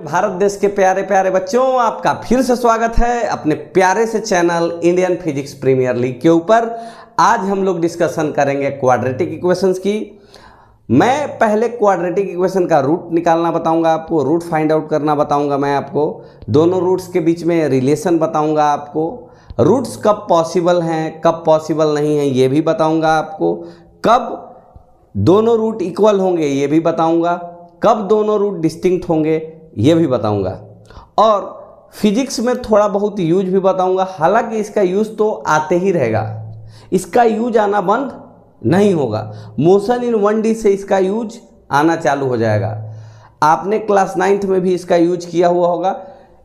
भारत देश के प्यारे प्यारे बच्चों, आपका फिर से स्वागत है अपने प्यारे से channel Indian physics premier league के ऊपर। आज हम लोग डिस्कशन करेंगे क्वाड्रेटिक इक्वेशंस की। मैं पहले क्वाड्रेटिक इक्वेशन का रूट निकालना बताऊंगा आपको, रूट फाइंड आउट करना बताऊंगा मैं आपको, दोनों रूट्स के बीच में रिलेशन बताऊंगा आपको, रूट्स कब पॉसिबल हैं कब पॉसिबल नहीं हैं ये भी बताऊंगा आपको, कब दोनों रूट इक्वल होंगे ये भी बताऊंगा, कब दोनों रूट डिस्टिंक्ट होंगे ये भी बताऊंगा, और फिजिक्स में थोड़ा बहुत यूज भी बताऊंगा। हालांकि इसका यूज तो आते ही रहेगा, इसका यूज आना बंद नहीं होगा। मोशन इन 1D से इसका यूज आना चालू हो जाएगा। आपने क्लास 9th में भी इसका यूज किया हुआ होगा।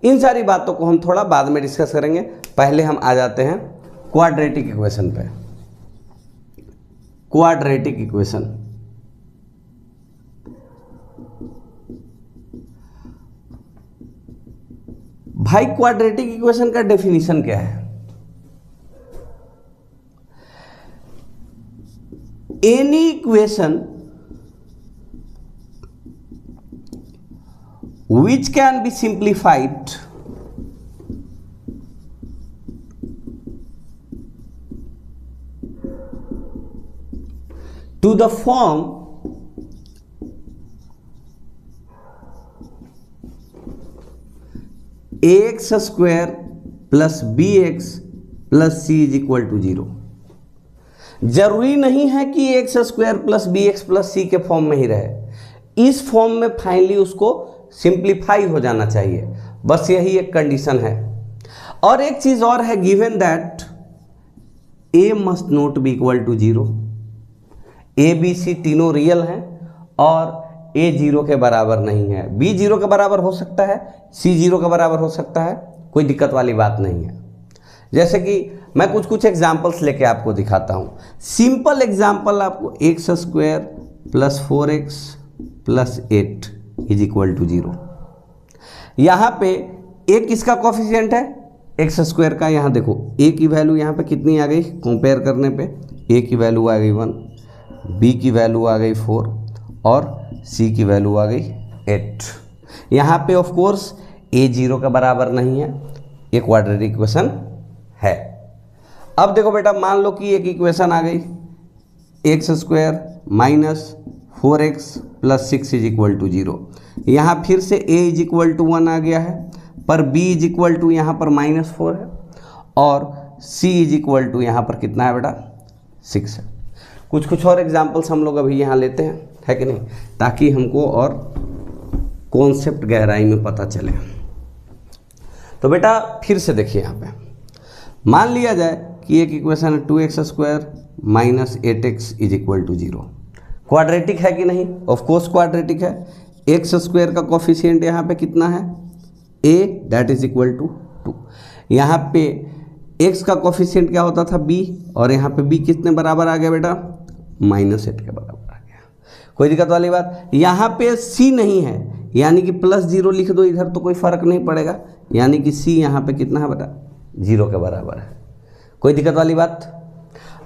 इन सारी बातों को हम थोड़ा बाद में डिस्कस करेंगे। पहले हम आ जाते हैं क्वाड्रेटिक इक्वेशन पे। क्वाड्रेटिक इक्वेशन, भाई क्वाड्रेटिक इक्वेशन का डेफिनेशन क्या है? Any equation which can be simplified to the form ax square plus bx plus c is equal to 0। जरूरी नहीं है कि X square plus B x plus C के फॉर्म में ही रहे, इस फॉर्म में फाइनली उसको सिंप्लीफाई हो जाना चाहिए, बस यही एक कंडीशन है। और एक चीज और है, given that a must not be equal to 0। A b c तीनों रियल हैं और ए 0 के बराबर नहीं है। बी 0 के बराबर हो सकता है, सी 0 के बराबर हो सकता है, कोई दिक्कत वाली बात नहीं है। जैसे कि मैं कुछ एग्जाम्पल्स लेके आपको दिखाता हूँ। सिंपल एग्जाम्पल आपको x square plus 4x plus 8 is equal to 0। यहाँ पे एक किसका कॉफिशिएंट है? एक्स स्क्वायर का। यहाँ देखो ए की वैल्यू यहाँ पे कितनी आ गई, कंपेयर करने पे ए की वैल्यू आ गई 1, बी की वैल्यू आ गई 4 और सी की वैल्यू आ गई 8। यहाँ पे ऑफ कोर्स ए 0 के बराबर नहीं है, ये क्वाड्रेटिक इक्वेशन है। अब देखो बेटा, मान लो कि एक इक्वेशन आ गई, x square minus 4x plus 6 is equal to 0। यहाँ फिर से a इज इक्वल टू 1 आ गया है, पर b इज इक्वल टू यहाँ पर -4 है और c इज इक्वल टू यहाँ पर कितना है बेटा 6 है। कुछ और एग्जाम्पल्स हम लोग अभी यहाँ लेते हैं, है कि नहीं, ताकि हमको और कॉन्सेप्ट गहराई में पता चले। तो बेटा फिर से देखिए, यहाँ पे मान लिया जाए कि एक इक्वेशन है 2x square minus 8x is equal to 0। Quadratic है कि नहीं? ऑफ कोर्स क्वाड्रेटिक है। एक्स स्क्वायर का कोफिशिएंट यहाँ पे कितना है? a, that is equal to 2। यहाँ पे x का कोफिशिएंट क्या होता था? b, और यहाँ पे b कितने बराबर आ गया बेटा? -8 के बराबर आ गया। कोई दिक्कत वाली बात? यहाँ पे c नहीं है, यानी कि +0 लिख दो इधर तो कोई फर्क नहीं पड़ेगा, यानी कि c यहाँ पे कितना है बेटा? 0 के बराबर है। कोई दिक्कत वाली बात?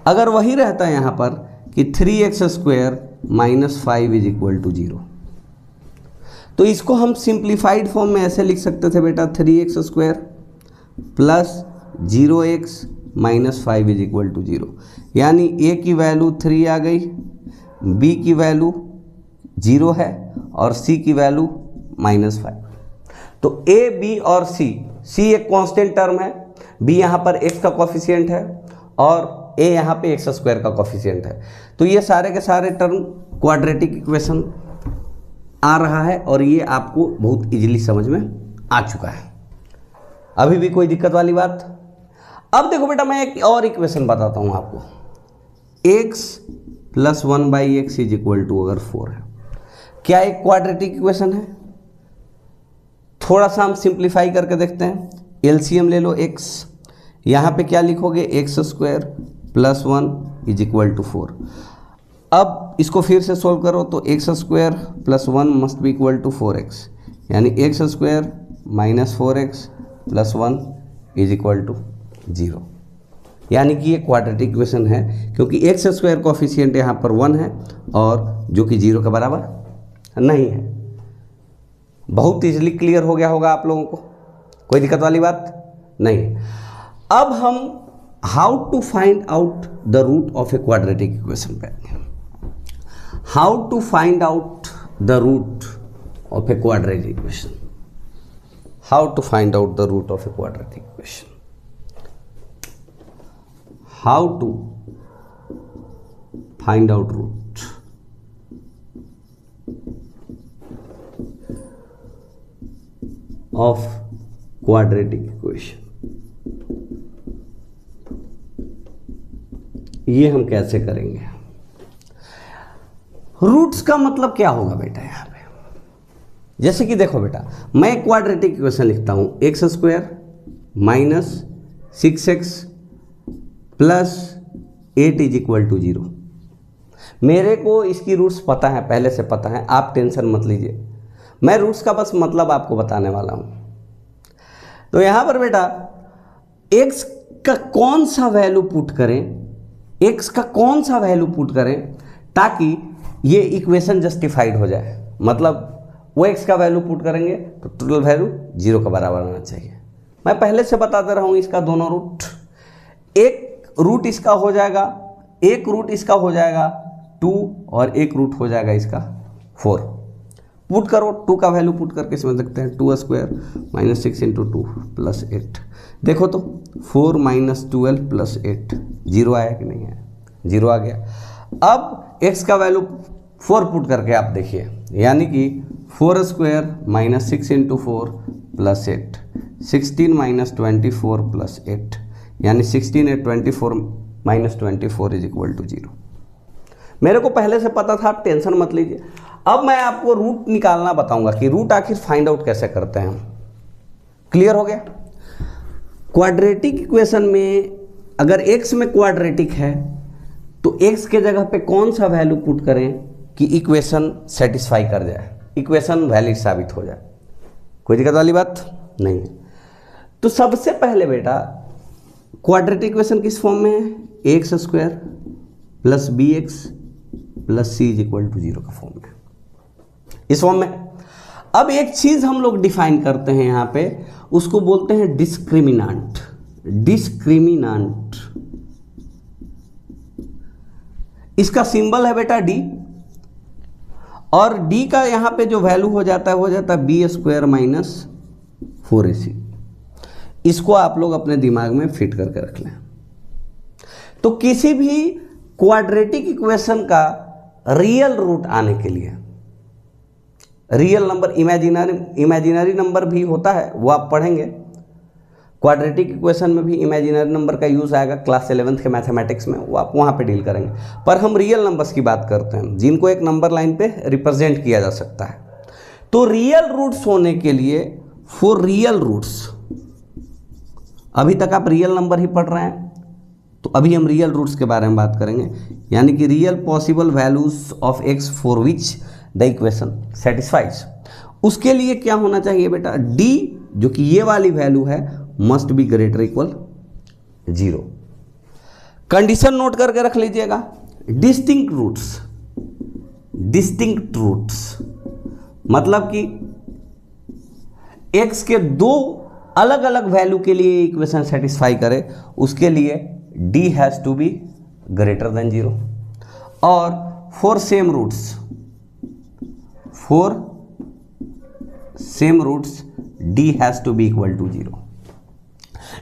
अगर वही रहता है यहाँ पर कि 3x square minus 5 is equal to 0, तो इसको हम सिंप्लीफाइड फॉर्म में ऐसे लिख सकते थे बेटा, 3x square plus 0x minus 5 is equal to 0। यानी a की वैल्यू 3 आ गई, b की वैल्यू 0 है और c की वैल्यू -5। तो a, b और c एक कांस्टेंट टर्म है, b यहाँ पर x का कोफिशिएंट है और a यहाँ पे एक्स स्क्वायर का कोफिशिएंट है। तो ये सारे के सारे टर्म क्वाड्रेटिक इक्वेशन आ रहा है और ये आपको बहुत इजीली समझ में आ चुका है। अभी भी कोई दिक्कत वाली बात? अब देखो बेटा, मैं एक और इक्वेशन बताता हूँ आपको। x plus 1/x is equal to अगर 4 है, क्या एक क्वाड्रेटिक इक्वेशन है? थोड़ा सा हम सिंप्लीफाई करके देखते हैं। एलसीएम ले लो x, यहाँ पे क्या लिखोगे? X square plus 1 is equal to 4। अब इसको फिर से सोल्व करो तो x square plus 1 must be equal to 4x, यानी x square minus 4x plus 1 is equal to 0। यानी कि ये क्वाड्रेटिक इक्वेशन है, क्योंकि एक्स स्क्वायर कोफिशिएंट यहाँ पर 1 है और जो कि 0 के बराबर नहीं है। बहुत इजीली क्लियर हो गया होगा आप लोगों को, कोई दिक्कत वाली बात नहीं। अब हम how to find out the root of a quadratic equation पे, how to find out the root of a quadratic equation, how to find out the root of a quadratic equation, how to find out root of quadratic equation। ये हम कैसे करेंगे? Roots का मतलब क्या होगा बेटा यहाँ पे? जैसे कि देखो बेटा, मैं क्वाड्रेटिक इक्वेशन लिखता हूं x square minus 6x plus 8 is equal to 0। मेरे को इसकी रूट्स पता है, पहले से पता है, आप टेंशन मत लीजिए, मैं रूट्स का बस मतलब आपको बताने वाला हूं। तो यहां पर बेटा x का कौन सा वैल्यू पुट करें, x का कौन सा वैल्यू पुट करें ताकि ये इक्वेशन जस्टिफाइड हो जाए। मतलब वो x का वैल्यू पुट करेंगे तो टोटल वैल्यू 0 के बराबर आना चाहिए। मैं पहले से बता दे रहा हूं इसका दोनों रूट, एक रूट इसका हो जाएगा, एक रूट इसका हो जाएगा 2 और एक रूट हो जाएगा इसका 4। पुट करो, 2 का वैल्यू पुट करके समझ सकते हैं, 2 स्क्वायर माइनस 6 इंटू 2 प्लस 8। देखो तो 4 माइनस 12 प्लस 8, 0 आया कि नहीं आया? 0 आ गया। अब x का वैल्यू 4 पुट करके आप देखिए, यानी कि 4 square minus 6 into 4 plus 8, 16 minus 24 plus 8, यानी 16 8 24 माइनस 24 इज इक्वल टू 0। मेरे को पहले से पता था, आप टेंशन मत लीजिए। अब मैं आपको रूट निकालना बताऊंगा कि रूट आखिर फाइंड आउट कैसे करते हैं हम। क्लियर हो गया? क्वाड्रेटिक इक्वेशन में अगर x में क्वाड्रेटिक है तो x के जगह पे कौन सा वैल्यू पुट करें कि इक्वेशन सेटिस्फाई कर जाए, इक्वेशन वैलिड साबित हो जाए। कोई दिक्कत वाली बात नहीं है। तो सबसे पहले बेटा क्वाड्रेटिक इक्वेशन किस फॉर्म में है? X square plus B x plus c is equal to 0 का फॉर्म में, इस फॉर्म में। अब एक चीज हम लोग डिफाइन करते हैं यहां पे, उसको बोलते हैं डिस्क्रिमिनांट। डिस्क्रिमिनांट, इसका सिंबल है बेटा डी, और डी का यहां पे जो वैल्यू हो जाता है वो हो जाता है बी स्क्वायर माइनस 4ac। इसको आप लोग अपने दिमाग में फिट करके रख लें। तो किसी भी क्वाड्रेटिक इक्वेशन का रियल रूट आने के लिए, रियल नंबर, इमेजिनरी नंबर भी होता है, वो आप पढ़ेंगे। क्वाड्रेटिक इक्वेशन में भी इमेजिनरी नंबर का यूज आएगा क्लास 11th के मैथमेटिक्स में, वो आप वहाँ पे डील करेंगे। पर हम रियल नंबर्स की बात करते हैं जिनको एक नंबर लाइन पे रिप्रेजेंट किया जा सकता है। तो रियल रूट्स होने के लिए, फॉर रियल रूट्स, अभी तक आप रियल नंबर ही पढ़ रहे हैं, तो अभी हम रियल रूट्स के बारे में बात करेंगे, यानी कि real possible values of x for which the equation satisfies. उसके लिए क्या होना चाहिए बेटा? डी, जो कि ये वाली वैल्यू है, must be greater equal 0। Condition note करके रख लीजिएगा। डिस्टिंक्ट रूट्स, डिस्टिंक्ट रूट्स मतलब कि x के दो अलग अलग वैल्यू के लिए इक्वेशन सेटिस्फाई करे, उसके लिए d has to be greater than 0। और for same roots, for same roots d has to be equal to 0।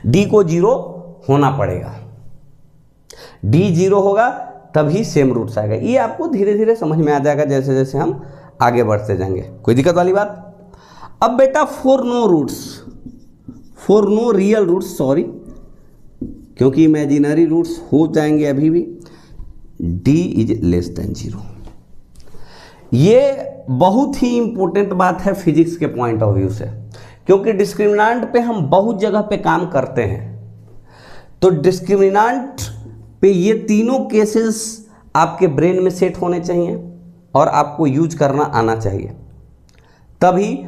d को 0 होना पड़ेगा, d 0 होगा तभी सेम रूट्स आएगा। ये आपको धीरे धीरे समझ में आ जाएगा जैसे जैसे हम आगे बढ़ते जाएंगे, कोई दिक्कत वाली बात। अब बेटा for no roots, for no real roots, sorry, क्योंकि इमेजिनरी रूट्स हो जाएंगे अभी भी, d इज लेस देन 0। ये बहुत ही इंपॉर्टेंट बात है फिजिक्स के पॉइंट ऑफ व्यू से, क्योंकि डिस्क्रिमिनांट पे हम बहुत जगह पे काम करते हैं। तो डिस्क्रिमिनांट पे ये तीनों केसेस आपके ब्रेन में सेट होने चाहिए और आपको यूज करना आना चाहिए, तभी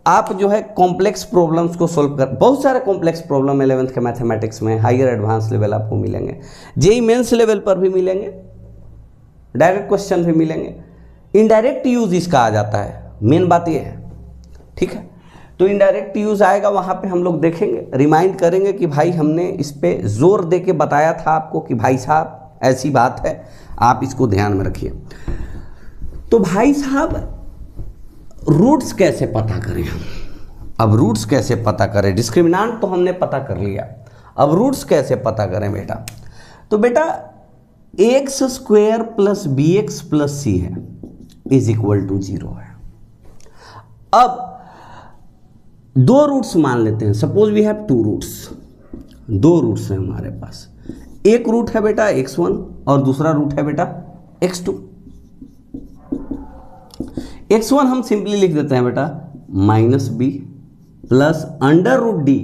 आप जो है कॉम्प्लेक्स प्रॉब्लम्स को सोल्व कर। बहुत सारे कॉम्प्लेक्स प्रॉब्लम 11th के मैथमेटिक्स में हायर एडवांस लेवल आपको मिलेंगे, जेईई मेंस लेवल पर भी मिलेंगे, डायरेक्ट क्वेश्चन भी मिलेंगे। इनडायरेक्ट यूज इसका आ जाता है, मेन बात यह है। ठीक है। तो इनडायरेक्ट यूज आएगा, वहां पे हम लोग देखेंगे, रिमाइंड करेंगे कि भाई हमने इस पे जोर दे के बताया था आपको कि भाई साहब ऐसी बात है, आप इसको ध्यान में रखिए। तो भाई साहब रूट्स कैसे पता करें हम? अब रूट्स कैसे पता करें? डिस्क्रिमिनेंट तो हमने पता कर लिया, अब रूट्स कैसे पता करें बेटा? तो बेटा X square plus B x plus C है इज इक्वल टू 0 है। अब दो रूट्स मान लेते हैं, suppose we have two roots, दो रूट्स हैं हमारे पास। एक रूट है बेटा x1 और दूसरा रूट है बेटा x2। x1 हम सिंपली लिख देते हैं बेटा minus b plus under root d,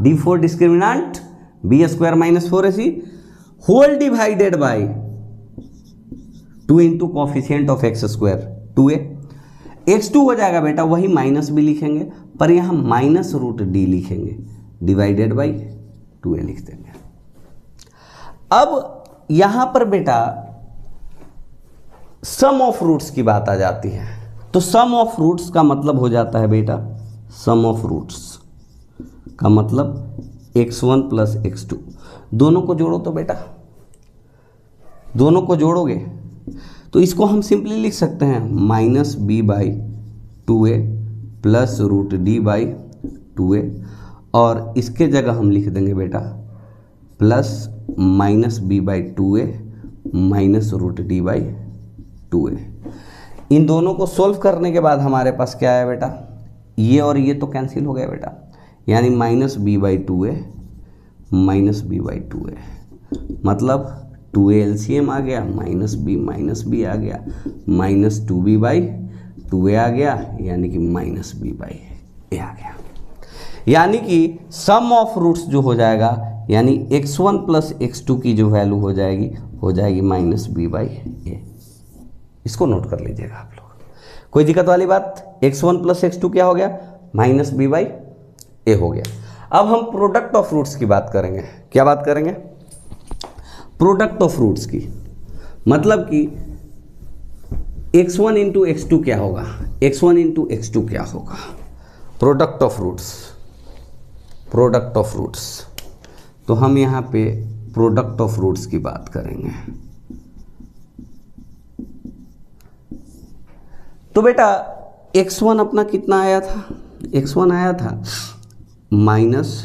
d for discriminant, b square minus 4ac whole divided by 2 into coefficient of x square 2a। x2 हो जाएगा बेटा वही माइनस बी लिखेंगे, पर यहां माइनस रूट डी लिखेंगे, डिवाइडेड बाई 2a लिख देंगे। अब यहां पर बेटा सम ऑफ रूट्स की बात आ जाती है। तो सम ऑफ रूट्स का मतलब हो जाता है बेटा, सम ऑफ रूट्स का मतलब x1 प्लस x2, दोनों को जोड़ो तो बेटा, दोनों को जोड़ोगे तो इसको हम सिंपली लिख सकते हैं minus b by 2a plus root d by 2a, और इसके जगह हम लिख देंगे बेटा plus minus b by 2a minus root d by 2a। इन दोनों को सोल्व करने के बाद हमारे पास क्या है बेटा, ये और ये तो कैंसिल हो गया बेटा, यानी minus b by 2a minus b by 2a, मतलब 2a एलसीएम आ गया, माइनस बी आ गया, माइनस 2b बाई 2a आ गया, यानी कि माइनस b बाई a आ गया। यानी कि सम ऑफ रूट्स जो हो जाएगा, यानी x1 प्लस x2 की जो वैल्यू हो जाएगी माइनस b बाई a। इसको नोट कर लीजिएगा आप लोग, कोई दिक्कत वाली बात? x1 प्लस x2 क्या हो गया? माइनस b बाई a हो गया। अब हम प्रोडक्ट ऑफ रूट्स की बात करेंगे। क्या बात करेंगे? प्रोडक्ट ऑफ रूट्स की, मतलब कि x1 इंटू x2 क्या होगा, x1 इंटू x2 क्या होगा? Product of roots, product of roots. तो हम यहाँ पे प्रोडक्ट ऑफ रूट्स की बात करेंगे। तो बेटा x1 अपना कितना आया था? x1 आया था minus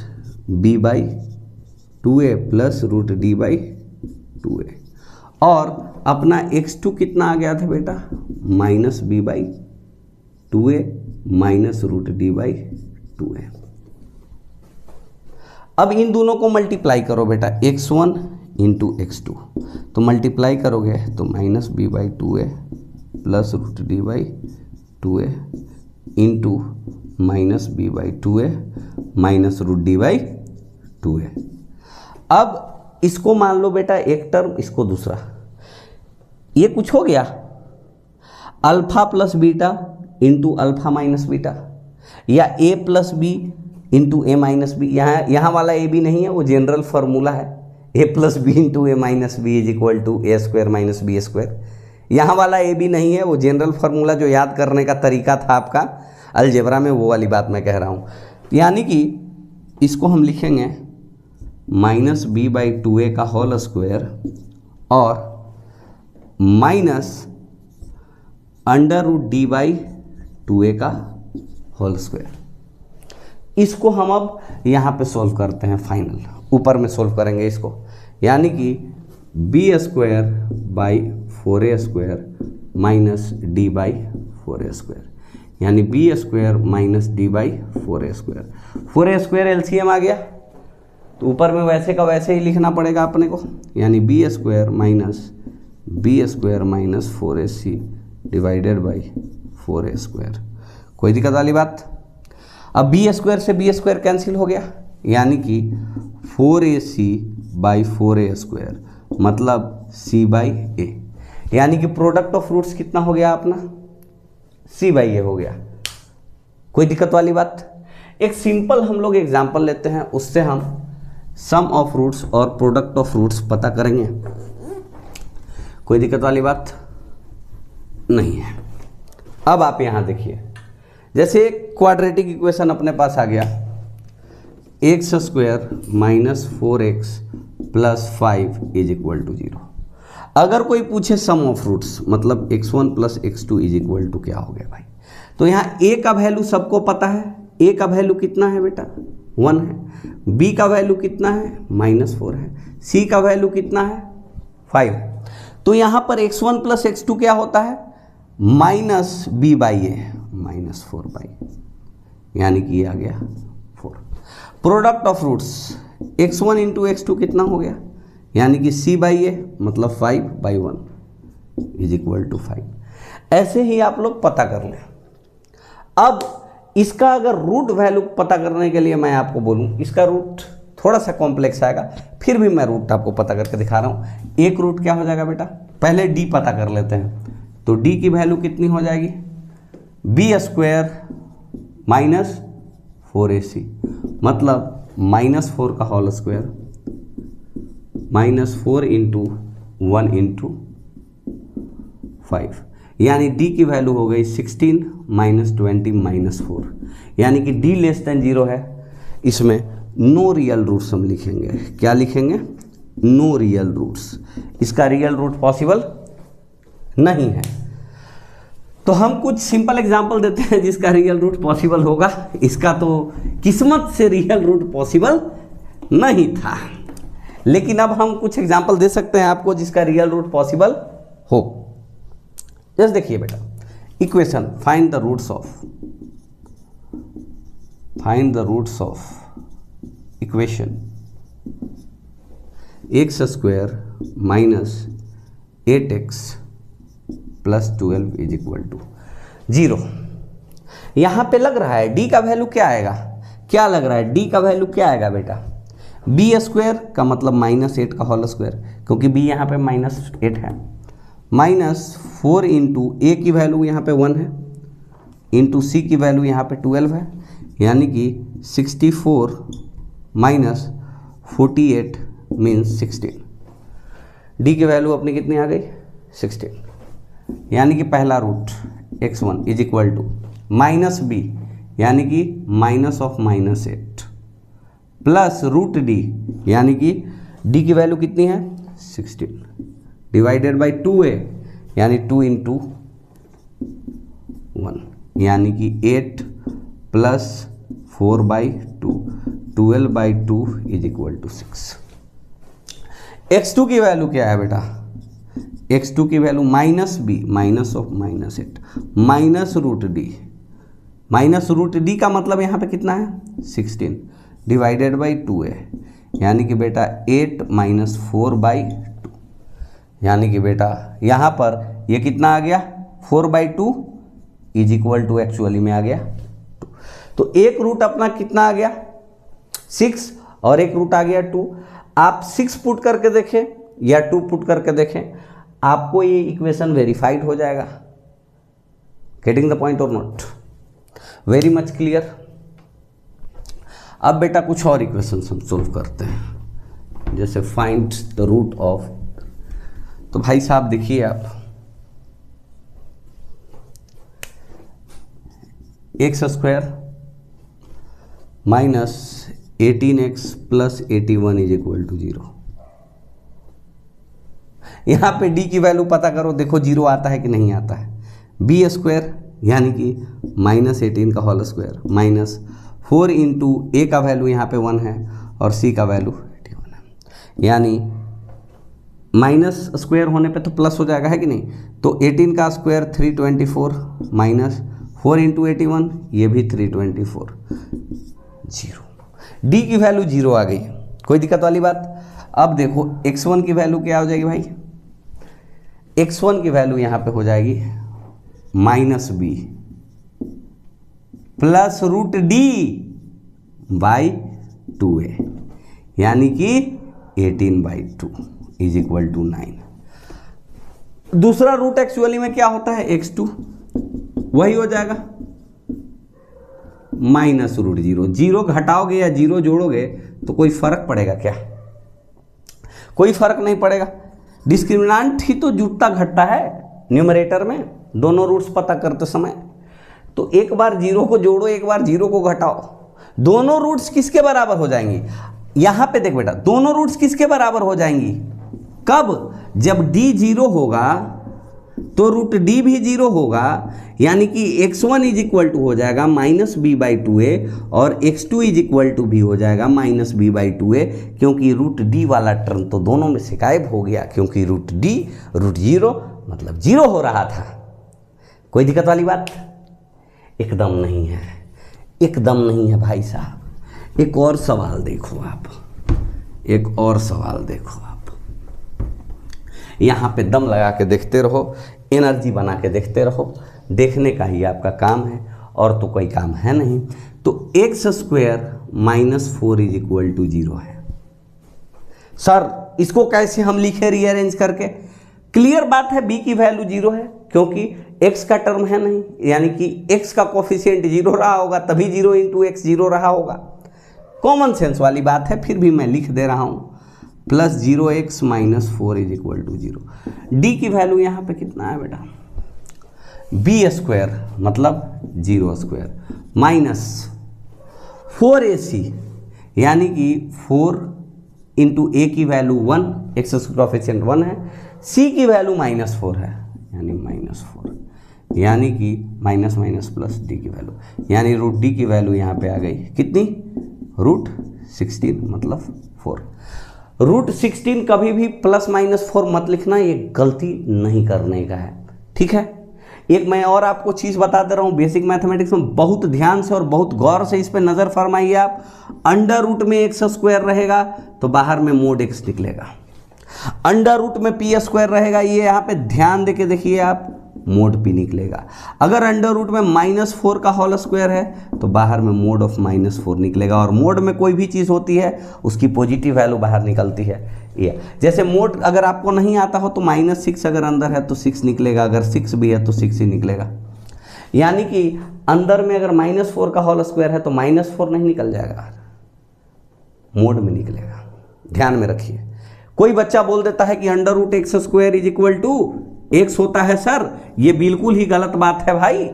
b by 2a plus root d by 2a, और अपना x2 कितना आ गया था बेटा? Minus b by 2a minus root d by 2a। अब इन दोनों को मल्टीप्लाई करो बेटा, x1 इंटू x2, तो मल्टीप्लाई करोगे तो minus b by 2a plus root d by 2a into minus b by 2a minus root d by 2a। अब इसको मान लो बेटा एक टर्म, इसको दूसरा, ये कुछ हो गया alpha plus beta into alpha minus beta, या a plus b into a minus b. यहाँ वाला ए बी नहीं है, वो जनरल फार्मूला है, a plus b into a minus b is equal to a square minus b square. यहाँ वाला a b नहीं है, वो जनरल फार्मूला जो याद करने का तरीका था आपका अलजेब्रा में, वो वाली बात मैं कह रहा हूँ। यानी कि इसको हम लिखेंगे माइनस बी बाई 2a का होल स्क्वायर और minus under root d by 2a का होल स्क्वायर। इसको हम अब यहाँ पे सोल्व करते हैं फाइनल, ऊपर में सोल्व करेंगे इसको, यानी कि B square by 4a square minus D by 4a square, यानी B square minus D by 4a square. 4a square LCM आ गया, तो ऊपर में वैसे का वैसे ही लिखना पड़ेगा अपने को, यानी B square minus 4ac divided by 4a square. कोई दिक्कत वाली बात? अब बी स्क्वायर से बी स्क्वायर कैंसिल हो गया, यानी कि 4ac बाई 4a स्क्वायर मतलब c बाई a, यानी कि प्रोडक्ट ऑफ रूट्स कितना हो गया अपना? c बाई a हो गया। कोई दिक्कत वाली बात? एक सिंपल हम लोग एग्जाम्पल लेते हैं, उससे हम सम ऑफ रूट्स और प्रोडक्ट ऑफ रूट्स पता करेंगे। कोई दिक्कत वाली बात नहीं है। अब आप यहां देखिए, जैसे क्वाड्रेटिक इक्वेशन अपने पास आ गया, x square minus 4x plus 5 is equal to 0। अगर कोई पूछे सम ऑफ रूट्स, मतलब x1 plus x2 is equal to क्या हो गया भाई, तो यहाँ a का वैल्यू सबको पता है, a का वैल्यू कितना है बेटा 1 है, b का वैल्यू कितना है -4 है, c का वैल्यू कितना है 5। तो यहाँ पर x1 प्लस x2 क्या होता है माइनस b बाई ए -4 यानी कि ये आ गया 4। Product of roots x1 into x2 कितना हो गया, यानी कि c बाई ए मतलब 5/1 इज इक्वल टू 5। ऐसे ही आप लोग पता कर लें। अब इसका अगर रूट वैल्यू पता करने के लिए मैं आपको बोलूं, इसका रूट थोड़ा सा कॉम्प्लेक्स आएगा, फिर भी मैं रूट आपको पता करके दिखा रहा हूं। एक रूट क्या हो जाएगा बेटा, पहले d पता कर लेते हैं। तो d की वैल्यू कितनी हो जाएगी, b² माइनस 4ac मतलब -4 का होल स्क्वायर -4 इंटू 1 इंटू 5, यानी d की वैल्यू हो गई 16 -20 -4, यानी कि d लेस देन 0 है। इसमें नो रियल रूट्स हम लिखेंगे। क्या लिखेंगे, नो रियल रूट्स। इसका रियल रूट पॉसिबल नहीं है। तो हम कुछ सिंपल एग्जांपल देते हैं जिसका रियल रूट पॉसिबल होगा। इसका तो किस्मत से रियल रूट पॉसिबल नहीं था, लेकिन अब हम कुछ एग्जांपल दे सकते हैं आपको जिसका रियल रूट पॉसिबल हो। जस्ट देखिए बेटा, equation find the roots of equation x² minus 8x plus 12 is equal to 0। यहाँ पे लग रहा है d का वैल्यू क्या आएगा, क्या लग रहा है d का वैल्यू क्या आएगा बेटा, b² का मतलब -8 का होल स्क्वायर, क्योंकि b यहाँ पे -8 है, -4 इंटू a की वैल्यू यहाँ पे 1 है, इंटू c की वैल्यू यहाँ पे 12 है, यानी कि 64 माइनस 48 मीन्स 16। d की वैल्यू अपनी कितनी आ गई 16, यानी कि पहला root x1 is equal to -b यानी कि -8 प्लस रूट d यानी कि d की वैल्यू कितनी है 16 डिवाइडेड बाई 2a यानी 2 इंटू 1 यानी कि 8 plus 4/2 12/2 is equal to 6। x2 की वैल्यू क्या है बेटा, x2 की वैल्यू -b -8 रूट d का मतलब यहाँ पे कितना है 16 डिवाइडेड बाई 2a यानी कि बेटा 8 -4/2 यानी कि बेटा यहाँ पर ये कितना आ गया 4/2 इज इक्वल टू एक्चुअली में आ गया 2। तो एक रूट अपना कितना आ गया 6 और एक रूट आ गया 2। आप 6 पुट करके देखें या 2 पुट करके देखें, आपको ये इक्वेशन वेरीफाइड हो जाएगा। गेटिंग द पॉइंट और नॉट, वेरी मच क्लियर। अब बेटा कुछ और इक्वेशंस हम सोल्व करते हैं, जैसे फाइंड द रूट ऑफ, तो भाई साहब देखिए आप, x² minus 18x plus 81 is equal to 0। यहाँ पे d की वैल्यू पता करो, देखो 0 आता है कि नहीं आता है। b² यानी कि -18 का whole square minus 4 into a का वैल्यू यहाँ पे 1 है और c का वैल्यू 81 है, यानी माइनस स्क्वायर होने पे तो प्लस हो जाएगा है कि नहीं। तो 18 का स्क्वायर 324 माइनस 4 इंटू 81 ये भी 324 0। d की वैल्यू 0 आ गई, कोई दिक्कत वाली बात। अब देखो x1 की वैल्यू क्या हो जाएगी भाई, x1 की वैल्यू यहाँ पे हो जाएगी -b plus root d by 2a यानी कि 18/2 इज इक्वल टू 9। दूसरा रूट एक्चुअली में क्या होता है x2, वही हो जाएगा -√0। 0 घटाओगे या 0 जोड़ोगे तो कोई फर्क पड़ेगा क्या, कोई फर्क नहीं पड़ेगा। डिस्क्रिमिनेंट ही तो जुटता घटता है न्यूमरेटर में दोनों रूट्स पता करते समय। तो एक बार जीरो को जोड़ो, एक बार जीरो को घटाओ, दोनों रूट्स किसके बराबर हो जाएंगी? यहां पे देख बेटा, दोनों रूट्स किसके बराबर हो जाएंगी? कब? जब d जीरो होगा तो रूट d भी जीरो होगा, यानी कि x1 इज इक्वल टू हो जाएगा माइनस बी बाई टू ए और x2 इज इक्वल टू भी हो जाएगा माइनस बी बाई टू ए, क्योंकि रूट d वाला टर्म तो दोनों में से गायब हो गया, क्योंकि रूट d रूट जीरो मतलब जीरो हो रहा था। कोई दिक्कत वाली बात? एकदम नहीं है, एकदम नहीं है भाई साहब। एक और सवाल देखो आप, एक और सवाल देखो आप, यहाँ पे दम लगा के देखते रहो, एनर्जी बना के देखते रहो, देखने का ही आपका काम है और तो कोई काम है नहीं। तो x square minus 4 is equal to 0 है। सर इसको कैसे हम लिखे रीअरेंज करके? क्लियर बात है, b की वैल्यू 0 है क्योंकि x का टर्म है नहीं, यानी कि x का कोफिशिएंट 0 रहा होगा, तभी 0 इंटू एक्स 0 रहा होगा। कॉमन सेंस वाली बात है, फिर भी मैं लिख दे रहा हूँ, plus 0x minus 4 is equal to 0। D की वैल्यू यहाँ पे कितना है बेटा? बी स्क्वायर मतलब 0 स्क्वायर माइनस 4ac, यानी कि 4 इंटू ए की वैल्यू 1, एक्स कोफिशिएंट 1 है, सी की वैल्यू माइनस 4 है, यानी माइनस 4, यानी कि माइनस माइनस प्लस डी की वैल्यू, यानी रूट डी की वैल्यू यहाँ पे आ गई कितनी? रूट 16 मतलब 4। रूट 16 कभी भी प्लस माइनस 4 मत लिखना, ये गलती नहीं करने का है, ठीक है। एक मैं और आपको चीज़ बता दे रहा हूँ, बेसिक मैथमेटिक्स में बहुत ध्यान से और बहुत गौर से इस पे नज़र फरमाइए आप। अंडर रूट में एक्स स्क्वायर रहेगा तो बाहर में मोड एक्स निकलेगा, अंडर रूट में पी स्क्वायर रहेगा, ये यहाँ पे ध्यान देके देखिए आप, मोड पी निकलेगा। अगर अंडर रूट में -4 का होल स्क्वायर है तो बाहर में मोड ऑफ -4 निकलेगा, और मोड में कोई भी चीज़ होती है उसकी पॉजिटिव वैल्यू बाहर निकलती है। ये जैसे मोड अगर आपको नहीं आता हो तो -6 अगर अंदर है तो 6 निकलेगा, अगर 6 भी है तो 6 ही निकलेगा। यानी कि अंदर में अगर -4 का होल स्क्वायर है तो -4 नहीं निकल जाएगा, मोड में निकलेगा, ध्यान में रखिए। कोई बच्चा बोल देता है कि under root x square is equal to x होता है, सर ये बिल्कुल ही गलत बात है भाई,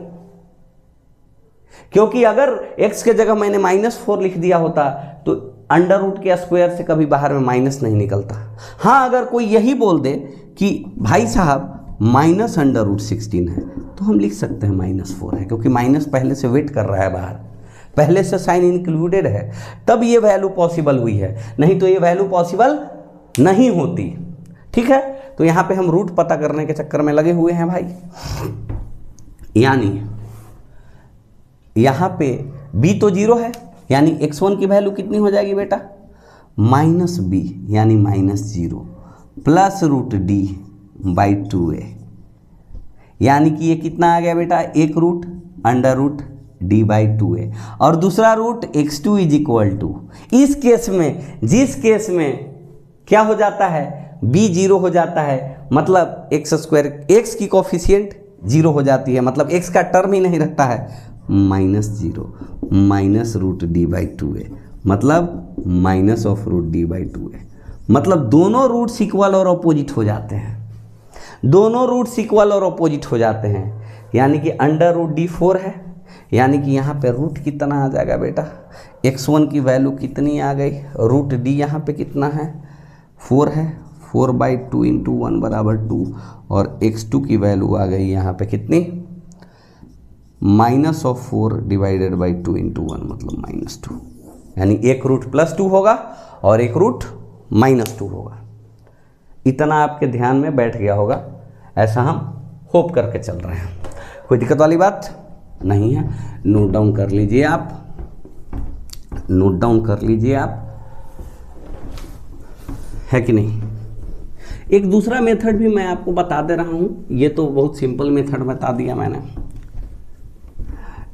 क्योंकि अगर x के जगह मैंने -4 लिख दिया होता तो अंडर रूट के स्क्वायर से कभी बाहर में माइनस नहीं निकलता। हाँ, अगर कोई यही बोल दे कि भाई साहब माइनस अंडर रूट 16 है तो हम लिख सकते हैं -4 है, क्योंकि माइनस पहले से वेट कर रहा है बाहर, पहले से साइन इंक्लूडेड है, तब ये वैल्यू पॉसिबल हुई है, नहीं तो ये वैल्यू पॉसिबल नहीं होती, ठीक है। तो यहाँ पे हम रूट पता करने के चक्कर में लगे हुए हैं भाई, यानी यहाँ पे b तो 0 है, यानी x1 की वैल्यू कितनी हो जाएगी बेटा? -b, यानी -0 plus root d by 2a, यानी कि ये कितना आ गया बेटा? एक root under root d by 2a, और दूसरा root x2 is equal to, इस केस में जिस केस में क्या हो जाता है, b 0 हो जाता है, मतलब एक्स स्क्वायर x की कोफिशिएंट 0 हो जाती है, मतलब x का टर्म ही नहीं रहता है, -0 minus root d by 2a, मतलब minus of root d by 2a, मतलब दोनों रूट्स इक्वल और अपोजिट हो जाते हैं, दोनों रूट्स इक्वल और अपोजिट हो जाते हैं, यानी कि अंडर रूट d 4 है, यानी कि यहाँ पे रूट कितना आ जाएगा बेटा? x1 की वैल्यू कितनी आ गई? रूट d यहाँ पे कितना है? 4 है, 4/2 इंटू 1 बराबर 2, और x2 की वैल्यू आ गई यहाँ पे कितनी? -4 डिवाइडेड बाई 2 इंटू 1 मतलब -2, यानी एक रूट +2 होगा और एक रूट -2 होगा। इतना आपके ध्यान में बैठ गया होगा, ऐसा हम होप करके चल रहे हैं, कोई दिक्कत वाली बात नहीं है। नोट डाउन कर लीजिए आप, नोट डाउन कर लीजिए आप, है कि नहीं। एक दूसरा मेथड भी मैं आपको बता दे रहा हूँ, ये तो बहुत सिंपल मेथड बता दिया मैंने,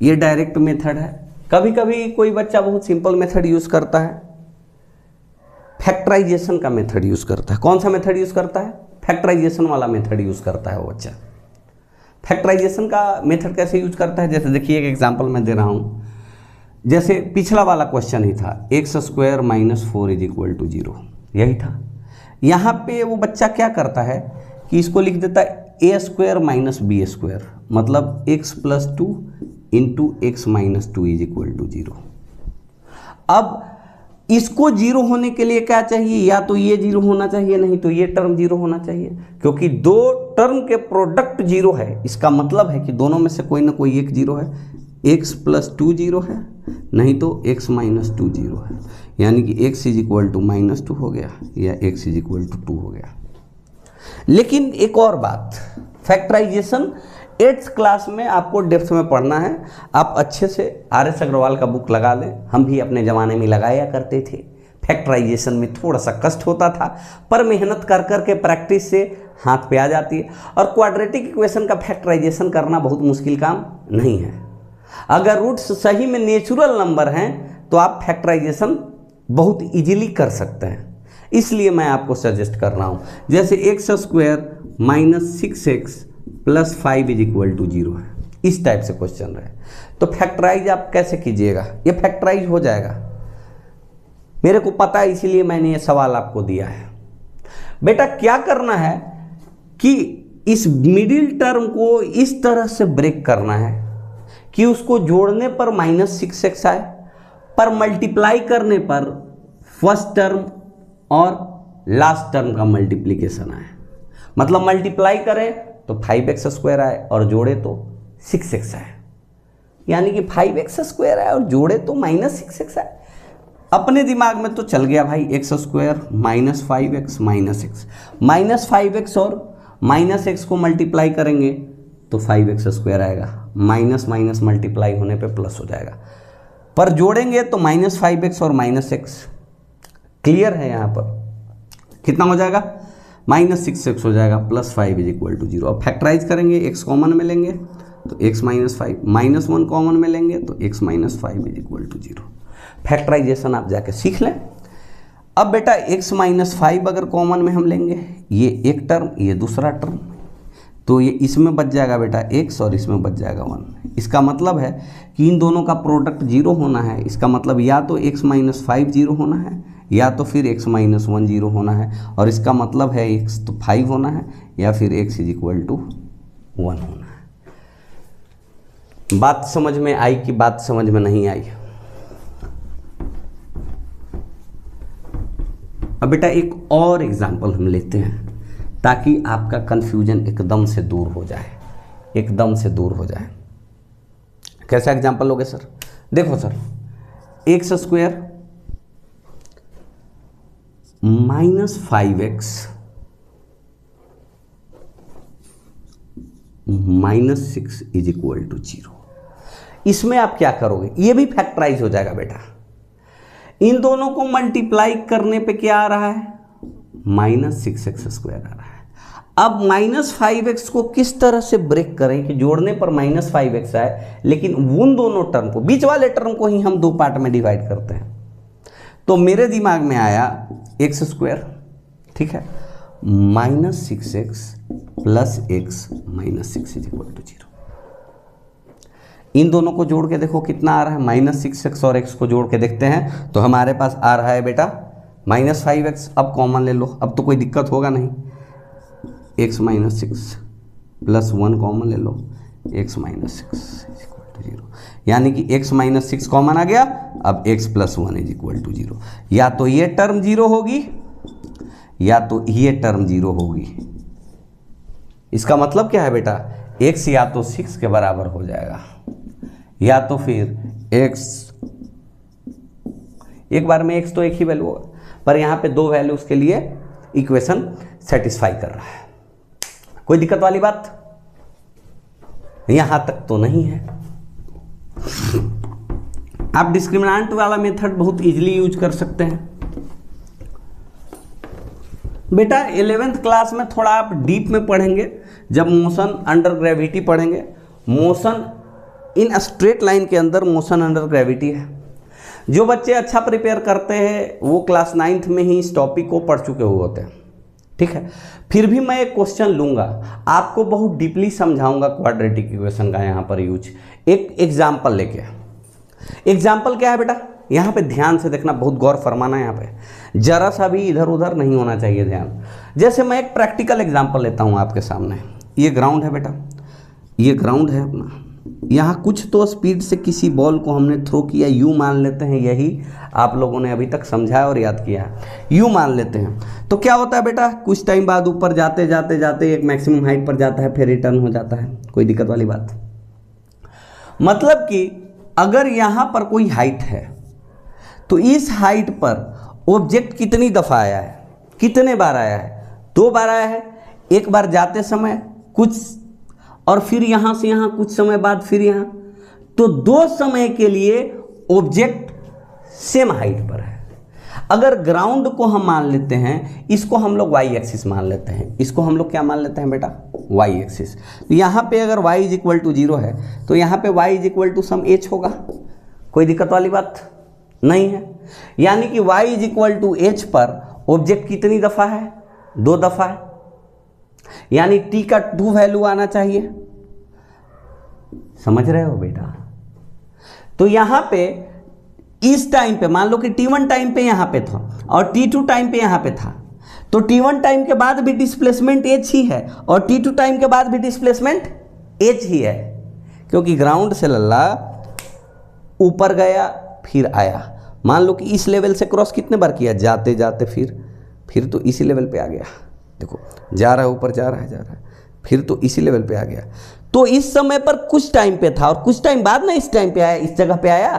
ये डायरेक्ट मेथड है। कभी कभी कोई बच्चा बहुत सिंपल मेथड यूज़ करता है, फैक्टराइजेशन का मेथड यूज़ करता है। कौन सा मेथड यूज़ करता है? फैक्टराइजेशन वाला मेथड यूज़ करता है वो बच्चा। फैक्टराइजेशन का मेथड कैसे यूज करता है? जैसे देखिए एक एग्जांपल मैं दे रहा हूँ, जैसे पिछला वाला क्वेश्चन ही था, x square -4 is equal to 0, यही था। यहाँ पे वो बच्चा क्या करता है कि इसको लिख देता है a² - b², मतलब x + 2 into x minus 2 is equal to 0। अब इसको 0 होने के लिए क्या चाहिए, या तो ये 0 होना चाहिए, नहीं तो ये टर्म 0 होना चाहिए, क्योंकि दो टर्म के प्रोडक्ट 0 है। इसका मतलब है कि दोनों में से कोई ना कोई एक 0 है। x प्लस 2 0 है, नहीं तो x माइनस 2 0 है, यानी कि x is equal to minus 2 हो गया या x इज इक्वल टू 2 हो गया। लेकिन एक और बात, फैक्टराइजेशन 8th क्लास में आपको डेप्थ में पढ़ना है। आप अच्छे से RS अग्रवाल का बुक लगा लें, हम भी अपने ज़माने में लगाया करते थे। फैक्टराइजेशन में थोड़ा सा कष्ट होता था, पर मेहनत कर कर के प्रैक्टिस से हाथ पे आ जाती है। और क्वाड्रेटिक इक्वेशन का फैक्टराइजेशन करना बहुत मुश्किल काम नहीं है। अगर रूट्स सही में नेचुरल नंबर हैं तो आप फैक्टराइजेशन बहुत इजीली कर सकते हैं। इसलिए मैं आपको सजेस्ट कर रहा हूँ, जैसे x square minus 6x plus 5 is equal to 0 है, इस टाइप से क्वेश्चन रहे तो फैक्टराइज आप कैसे कीजिएगा, ये फैक्टराइज हो जाएगा। मेरे को पता है, इसीलिए मैंने ये सवाल आपको दिया है। बेटा क्या करना है कि इस मिडिल टर्म को इस तरह से ब्रेक करना है कि उसको जोड़ने पर माइनस 6x आए, पर मल्टीप्लाई करने पर फर्स्ट टर्म और लास्ट टर्म का मल्टीप्लीकेशन आए। मतलब मल्टीप्लाई करें तो 5x स्क्वायर आए और जोड़े तो 6x आए, यानी कि 5x स्क्वायर आए और जोड़े तो माइनस 6x आए। अपने दिमाग में तो चल गया भाई, x square minus 5x minus x, minus 5x और माइनस x को मल्टीप्लाई करेंगे तो 5x स्क्वायर आएगा, माइनस माइनस मल्टीप्लाई होने पे प्लस हो जाएगा, पर जोड़ेंगे तो माइनस 5x और माइनस x। क्लियर है? यहाँ पर कितना हो जाएगा, माइनस 6x हो जाएगा, प्लस 5 इज इक्वल टू 0। अब फैक्टराइज करेंगे, x कॉमन में लेंगे तो x माइनस 5, माइनस 1 कॉमन में लेंगे तो x minus 5 is equal to 0। Factorization आप जाके सीख लें। अब बेटा x माइनस 5 अगर कॉमन में हम लेंगे, ये एक टर्म ये दूसरा टर्म, तो ये इसमें बच जाएगा बेटा x और इसमें बच जाएगा 1। इसका मतलब है कि इन दोनों का प्रोडक्ट 0 होना है। इसका मतलब या तो x माइनस 5 0 होना है, या तो फिर x माइनस 1 0 होना है, और इसका मतलब है x तो 5 होना है, या फिर x इज इक्वल टू 1 होना है। बात समझ में आई कि बात समझ में नहीं आई? अब बेटा एक और एग्जाम्पल हम लेते हैं ताकि आपका कंफ्यूजन एकदम से दूर हो जाए, एकदम से दूर हो जाए। कैसा एग्जाम्पल लोगे सर? देखो sir, x square minus 5x minus 6 is equal to 0। इसमें आप क्या करोगे, ये भी फैक्टराइज हो जाएगा बेटा। इन दोनों को मल्टीप्लाई करने पे क्या आ रहा है, माइनस 6x स्क्वायर आ रहा है। अब माइनस 5x को किस तरह से ब्रेक करें कि जोड़ने पर माइनस 5x आए, लेकिन उन दोनों टर्म को, बीच वाले टर्म को ही हम दो पार्ट में डिवाइड करते हैं। तो मेरे दिमाग में आया एक्स स्क्वायर, ठीक है, minus 6x plus x minus 6 is equal to 0। इन दोनों को जोड़ के देखो कितना आ रहा है, माइनस 6x और x को जोड़ के देखते हैं तो हमारे पास आ रहा है बेटा माइनस 5x। अब कॉमन ले लो, अब तो कोई दिक्कत होगा नहीं। x माइनस 6 प्लस 1 कॉमन ले लो, x minus 6 is equal to 0, यानी कि x माइनस 6 कॉमन आ गया। अब x plus 1 is equal to 0। या तो ये टर्म 0 होगी या तो ये टर्म 0 होगी। इसका मतलब क्या है बेटा, x या तो 6 के बराबर हो जाएगा या तो फिर x, एक बार में x तो एक ही वैल्यू होगा, पर यहाँ पे दो वैल्यूज के लिए इक्वेशन सेटिस्फाई कर रहा है। कोई दिक्कत वाली बात यहाँ तक तो नहीं है। आप डिस्क्रिमिनेंट वाला मेथड बहुत इजीली यूज कर सकते हैं बेटा। 11th क्लास में थोड़ा आप डीप में पढ़ेंगे, जब मोशन अंडर ग्रेविटी पढ़ेंगे। मोशन इन स्ट्रेट लाइन के अंदर मोशन अंडर ग्रेविटी है। जो बच्चे अच्छा प्रिपेयर करते हैं वो क्लास 9th में ही इस टॉपिक को पढ़ चुके हुए होते हैं, ठीक है। फिर भी मैं एक क्वेश्चन लूँगा, आपको बहुत डीपली समझाऊंगा क्वाड्रेटिक इक्वेशन का यहाँ पर यूज, एक एग्जाम्पल लेके। एग्जाम्पल क्या है बेटा, यहाँ पे ध्यान से देखना, बहुत गौर फरमाना है यहाँ पे, जरा सा भी इधर उधर नहीं होना चाहिए ध्यान। जैसे मैं एक प्रैक्टिकल एग्जाम्पल लेता हूँ आपके सामने। ये ग्राउंड है बेटा, ये ग्राउंड है अपना, यहाँ कुछ तो स्पीड से किसी बॉल को हमने थ्रो किया, यू मान लेते हैं, यही आप लोगों ने अभी तक समझा और याद किया है, यू मान लेते हैं। तो क्या होता है बेटा, कुछ टाइम बाद ऊपर जाते जाते जाते एक मैक्सिमम हाइट पर जाता है, फिर रिटर्न हो जाता है, कोई दिक्कत वाली बात। मतलब कि अगर यहाँ पर कोई हाइट है तो इस हाइट पर ऑब्जेक्ट कितनी दफ़ा आया है, कितने बार आया है, 2 बार आया है। एक बार जाते समय कुछ, और फिर यहाँ से यहाँ कुछ समय बाद फिर यहाँ, तो 2 समय के लिए ऑब्जेक्ट सेम हाइट पर है। अगर ग्राउंड को हम मान लेते हैं, इसको हम लोग वाई एक्सिस मान लेते हैं, इसको हम लोग क्या मान लेते हैं बेटा, वाई एक्सिस। तो यहाँ पे अगर y इज इक्वल टू 0 है तो यहाँ पे y is equal to some h होगा, कोई दिक्कत वाली बात नहीं है। यानी कि y is equal to h पर ऑब्जेक्ट कितनी दफ़ा है, 2 दफ़ा है, यानी t का 2 वैल्यू आना चाहिए। समझ रहे हो बेटा? तो यहाँ पे इस टाइम पे मान लो कि t1 टाइम पे यहाँ पे था और t2 टाइम पे यहाँ पे था, तो t1 टाइम के बाद भी डिस्प्लेसमेंट h ही है और t2 टाइम के बाद भी डिस्प्लेसमेंट h ही है, क्योंकि ग्राउंड से लल्ला ऊपर गया फिर आया। मान लो कि इस लेवल से क्रॉस कितने बार किया, जाते जाते फिर तो इसी लेवल पे आ गया। देखो जा रहा है ऊपर, जा रहा है, फिर तो इसी लेवल पे आ गया। तो इस समय पर कुछ टाइम पे था और कुछ टाइम बाद में इस टाइम पे आया, इस जगह पे आया।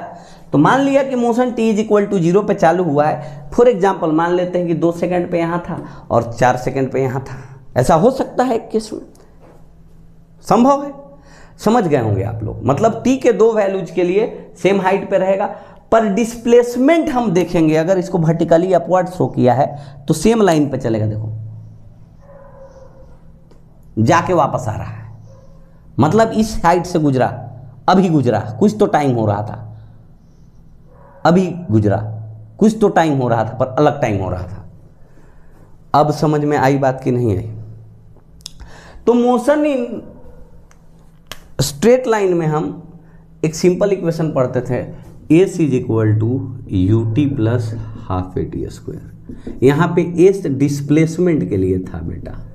तो मान लिया कि motion t is equal to 0 पे चालू हुआ है। फॉर एग्जाम्पल मान लेते हैं कि 2 सेकंड पे यहाँ था और 4 सेकंड पे यहाँ था। ऐसा हो सकता है एक केस में, संभव है। समझ गए होंगे आप लोग। मतलब t के 2 वैल्यूज के लिए सेम हाइट पे रहेगा, पर डिस्प्लेसमेंट हम देखेंगे अगर इसको वर्टिकली अपवर्ड थ्रो किया है तो सेम लाइन पे चलेगा। देखो जाके वापस आ रहा है, मतलब इस हाइट से गुजरा, अभी गुजरा, कुछ तो टाइम हो रहा था, अभी गुजरा, कुछ तो टाइम हो रहा था, पर अलग टाइम हो रहा था। अब समझ में आई बात की नहीं आई? तो मोशन इन स्ट्रेट लाइन में हम एक सिंपल इक्वेशन पढ़ते थे, s is equal to u t plus half a t square. यहाँ पे एस डिस्प्लेसमेंट के लिए था बेटा,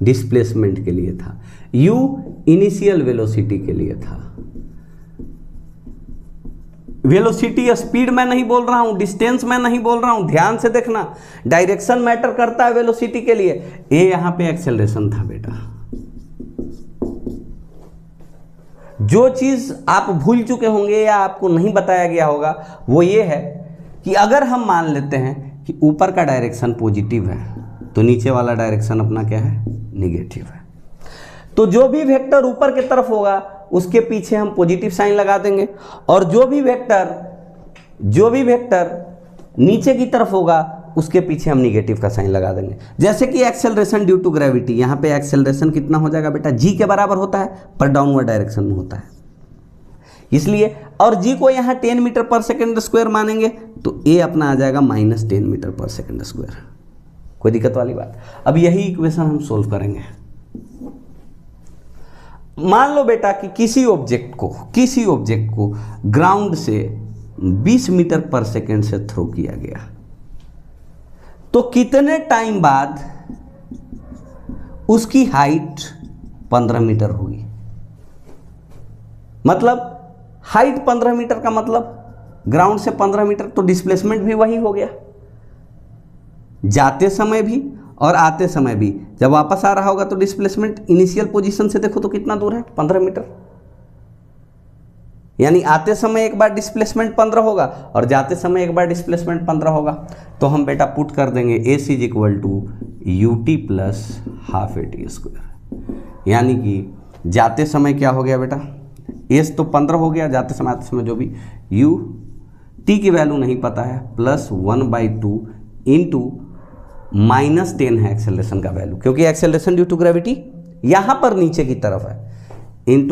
डिस्प्लेसमेंट के लिए था, यू इनिशियल वेलोसिटी के लिए था। वेलोसिटी स्पीड में नहीं बोल रहा हूं, डिस्टेंस में नहीं बोल रहा हूं, ध्यान से देखना, डायरेक्शन मैटर करता है वेलोसिटी के लिए। ये यहां पे एक्सेलरेशन था बेटा। जो चीज आप भूल चुके होंगे या आपको नहीं बताया गया होगा वो ये है कि अगर हम मान लेते हैं कि ऊपर का डायरेक्शन पॉजिटिव है तो नीचे वाला डायरेक्शन अपना क्या है, निगेटिव है। तो जो भी वेक्टर ऊपर की तरफ होगा उसके पीछे हम पॉजिटिव साइन लगा देंगे, और जो भी वेक्टर नीचे की तरफ होगा उसके पीछे हम निगेटिव का साइन लगा देंगे। जैसे कि एक्सेलरेशन ड्यू टू ग्रेविटी, यहाँ पे एक्सेलरेशन कितना हो जाएगा बेटा, g के बराबर होता है, पर डाउनवर्ड डायरेक्शन में होता है इसलिए। और g को यहाँ 10 मीटर पर सेकेंड स्क्वायर मानेंगे तो a अपना आ जाएगा -10 मीटर पर सेकेंड स्क्वायर। कोई दिक्कत वाली बात? अब यही इक्वेशन हम सोल्व करेंगे। मान लो बेटा कि किसी ऑब्जेक्ट को ग्राउंड से 20 मीटर पर सेकेंड से थ्रो किया गया, तो कितने टाइम बाद उसकी हाइट 15 मीटर होगी। मतलब हाइट 15 मीटर का मतलब ग्राउंड से 15 मीटर, तो डिस्प्लेसमेंट भी वही हो गया, जाते समय भी और आते समय भी। जब वापस आ रहा होगा तो डिस्प्लेसमेंट इनिशियल पोजीशन से देखो तो कितना दूर है, 15 मीटर। यानी आते समय एक बार डिस्प्लेसमेंट 15 होगा और जाते समय एक बार डिस्प्लेसमेंट 15 होगा। तो हम बेटा पुट कर देंगे s is equal to u t plus half a t square. यानी कि जाते समय क्या हो गया बेटा, एस तो 15 हो गया, जाते समय आते समय जो भी, यू टी की वैल्यू नहीं पता है, प्लस 1/2 इंटू -10 है एक्सेलरेशन का वैल्यू, क्योंकि एक्सेलरेशन ड्यू टू ग्रेविटी यहाँ पर नीचे की तरफ है, इंटू